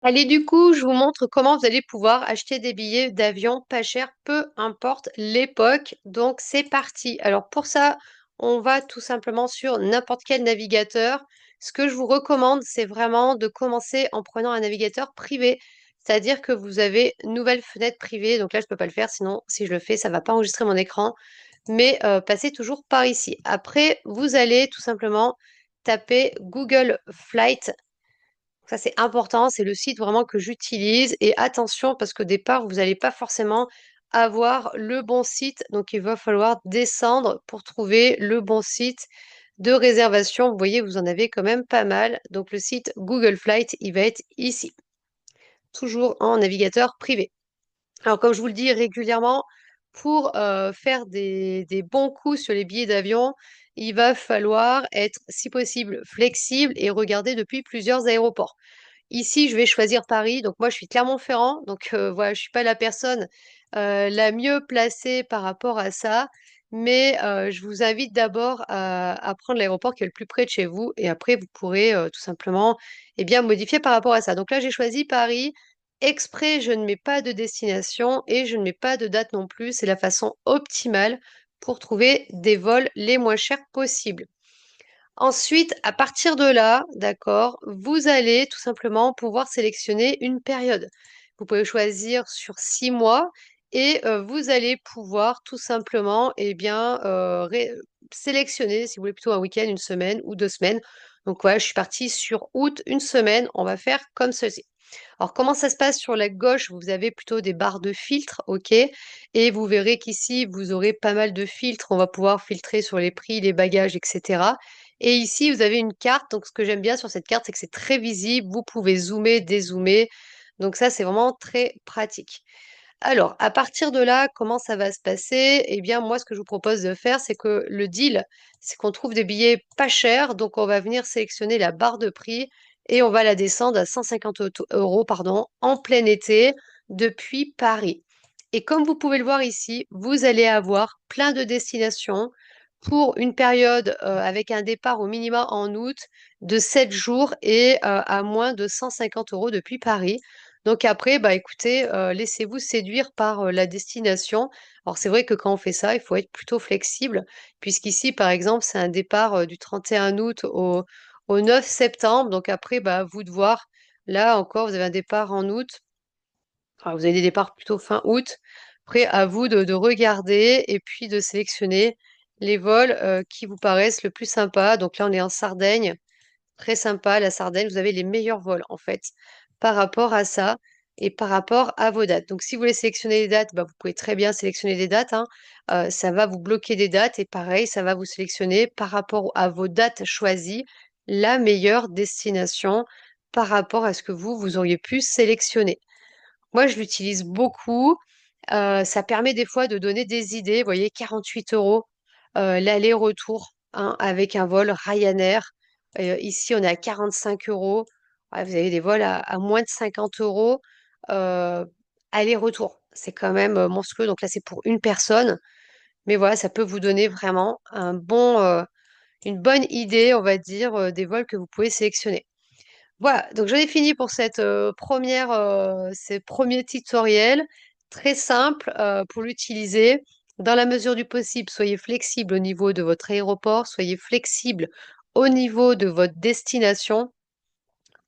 Allez, du coup, je vous montre comment vous allez pouvoir acheter des billets d'avion pas chers, peu importe l'époque. Donc, c'est parti. Alors, pour ça, on va tout simplement sur n'importe quel navigateur. Ce que je vous recommande, c'est vraiment de commencer en prenant un navigateur privé. C'est-à-dire que vous avez une nouvelle fenêtre privée. Donc là, je peux pas le faire, sinon, si je le fais, ça va pas enregistrer mon écran. Mais passez toujours par ici. Après, vous allez tout simplement taper Google Flight. Ça, c'est important, c'est le site vraiment que j'utilise. Et attention, parce qu'au départ, vous n'allez pas forcément avoir le bon site. Donc, il va falloir descendre pour trouver le bon site de réservation. Vous voyez, vous en avez quand même pas mal. Donc, le site Google Flight, il va être ici, toujours en navigateur privé. Alors, comme je vous le dis régulièrement, pour faire des bons coups sur les billets d'avion, il va falloir être, si possible, flexible et regarder depuis plusieurs aéroports. Ici, je vais choisir Paris. Donc moi, je suis Clermont-Ferrand. Donc voilà, je suis pas la personne la mieux placée par rapport à ça. Mais je vous invite d'abord à prendre l'aéroport qui est le plus près de chez vous. Et après, vous pourrez tout simplement eh bien, modifier par rapport à ça. Donc là, j'ai choisi Paris. Exprès, je ne mets pas de destination et je ne mets pas de date non plus. C'est la façon optimale pour trouver des vols les moins chers possibles. Ensuite, à partir de là, d'accord, vous allez tout simplement pouvoir sélectionner une période. Vous pouvez choisir sur 6 mois et vous allez pouvoir tout simplement sélectionner, si vous voulez plutôt un week-end, une semaine ou 2 semaines. Donc voilà, je suis partie sur août, une semaine, on va faire comme ceci. Alors, comment ça se passe sur la gauche? Vous avez plutôt des barres de filtres, ok? Et vous verrez qu'ici, vous aurez pas mal de filtres. On va pouvoir filtrer sur les prix, les bagages, etc. Et ici, vous avez une carte. Donc, ce que j'aime bien sur cette carte, c'est que c'est très visible. Vous pouvez zoomer, dézoomer. Donc, ça, c'est vraiment très pratique. Alors, à partir de là, comment ça va se passer? Eh bien, moi, ce que je vous propose de faire, c'est que le deal, c'est qu'on trouve des billets pas chers. Donc, on va venir sélectionner la barre de prix et on va la descendre à 150 euros, pardon, en plein été depuis Paris. Et comme vous pouvez le voir ici, vous allez avoir plein de destinations pour une période avec un départ au minimum en août de 7 jours et à moins de 150 euros depuis Paris. Donc après, bah écoutez, laissez-vous séduire par la destination. Alors c'est vrai que quand on fait ça, il faut être plutôt flexible, puisqu'ici, par exemple, c'est un départ du 31 août au 9 septembre. Donc après, bah, à vous de voir. Là encore, vous avez un départ en août. Enfin, vous avez des départs plutôt fin août. Après, à vous de regarder et puis de sélectionner les vols qui vous paraissent le plus sympa. Donc là, on est en Sardaigne. Très sympa, la Sardaigne. Vous avez les meilleurs vols, en fait, par rapport à ça et par rapport à vos dates. Donc, si vous voulez sélectionner les dates, bah, vous pouvez très bien sélectionner des dates, hein. Ça va vous bloquer des dates et pareil, ça va vous sélectionner par rapport à vos dates choisies la meilleure destination par rapport à ce que vous auriez pu sélectionner. Moi, je l'utilise beaucoup. Ça permet des fois de donner des idées. Vous voyez, 48 euros l'aller-retour, hein, avec un vol Ryanair. Ici, on est à 45 euros. Ouais, vous avez des vols à moins de 50 euros euh, aller-retour. C'est quand même monstrueux. Donc là, c'est pour une personne. Mais voilà, ça peut vous donner vraiment une bonne idée, on va dire, des vols que vous pouvez sélectionner. Voilà, donc j'en ai fini pour cette ces premiers tutoriels. Très simple pour l'utiliser. Dans la mesure du possible, soyez flexible au niveau de votre aéroport, soyez flexible au niveau de votre destination.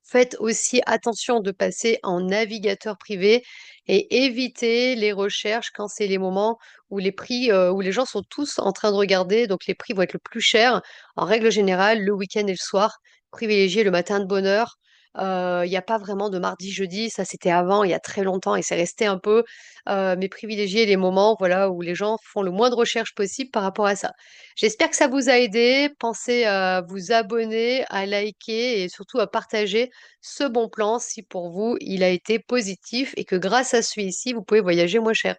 Faites aussi attention de passer en navigateur privé et évitez les recherches quand c'est les moments où les prix, où les gens sont tous en train de regarder, donc les prix vont être le plus chers. En règle générale, le week-end et le soir, privilégiez le matin de bonne heure. Il n'y a pas vraiment de mardi, jeudi, ça c'était avant, il y a très longtemps et c'est resté un peu, mais privilégiez les moments, voilà, où les gens font le moins de recherches possible par rapport à ça. J'espère que ça vous a aidé. Pensez à vous abonner, à liker et surtout à partager ce bon plan si pour vous il a été positif et que grâce à celui-ci, vous pouvez voyager moins cher.